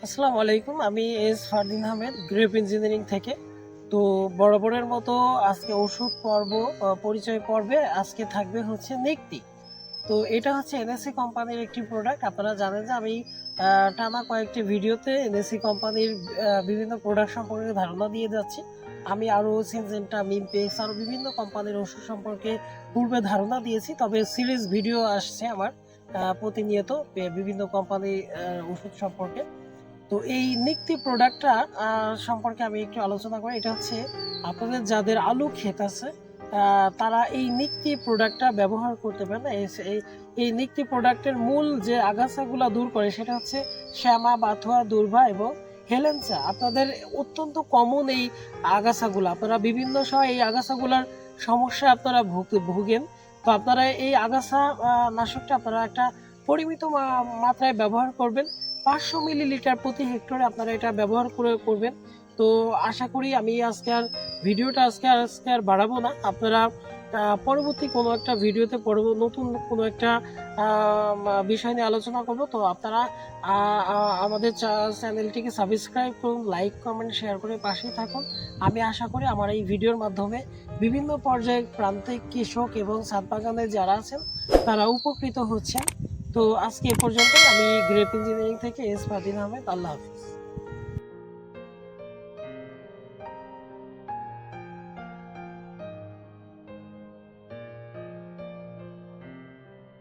আসসালামু আলাইকুম। আমি S Fardin Ahmed, grape engineering থেকে। তো বরাবরের মতো আজকে ওষুধ পর্ব, পরিচয় পর্বে আজকে থাকবে হচ্ছে নিক্তি। তো এটা হচ্ছে এনএসসি কোম্পানির একটি প্রোডাক্ট। আপনারা জানেন যে আমি টানা কয়েকটি ভিডিওতে এনএসসি কোম্পানির বিভিন্ন প্রোডাক্ট সম্পর্কে ধারণা দিয়ে যাচ্ছি। আমি আরও সিনজেন্টা, মিনপেক্স আরও বিভিন্ন কোম্পানির ওষুধ সম্পর্কে পূর্বে ধারণা দিয়েছি। তবে সিরিজ ভিডিও আসছে আমার প্রতিনিয়ত বিভিন্ন কোম্পানির ওষুধ সম্পর্কে। তো এই নিক্তি প্রোডাক্টটা সম্পর্কে আমি একটু আলোচনা করি। এটা হচ্ছে আপনাদের যাদের আলু ক্ষেত আছে তারা এই নিক্তি প্রোডাক্টটা ব্যবহার করতে পারেন। এই নিক্তি প্রোডাক্টের মূল যে আগাছাগুলো দূর করে সেটা হচ্ছে শ্যামা, বাথুয়া, দুর্ভা এবং হেলেঞ্চা। আপনাদের অত্যন্ত কমন এই আগাছাগুলো, আপনারা বিভিন্ন সময় এই আগাছাগুলোর সমস্যা আপনারা ভুগেন। তো আপনারা এই আগাছা নাশকটা আপনারা একটা পরিমিত মাত্রায় ব্যবহার করবেন। 500 মিলিলিটার প্রতি হেক্টরে আপনারা এটা ব্যবহার করবেন। তো আশা করি আমি ভিডিওটা আজকে আর বাড়াবো না। আপনারা পরবর্তী কোনো একটা ভিডিওতে নতুন কোনো একটা বিষয় নিয়ে আলোচনা করব। তো আপনারা আমাদের চ্যানেলটিকে সাবস্ক্রাইব করুন, লাইক, কমেন্ট, শেয়ার করে পাশেই থাকুন। আমি আশা করি আমার এই ভিডিওর মাধ্যমে বিভিন্ন পর্যায়ের প্রান্তিক কৃষক এবং ছাদ বাগানে যারা আছেন তারা উপকৃত হচ্ছেন। তো আজকে এ পর্যন্ত। আমি গ্রেপ ইঞ্জিনিয়ারিং থেকে এস ফারদিন আহমেদ। আল্লাহ হাফিজ।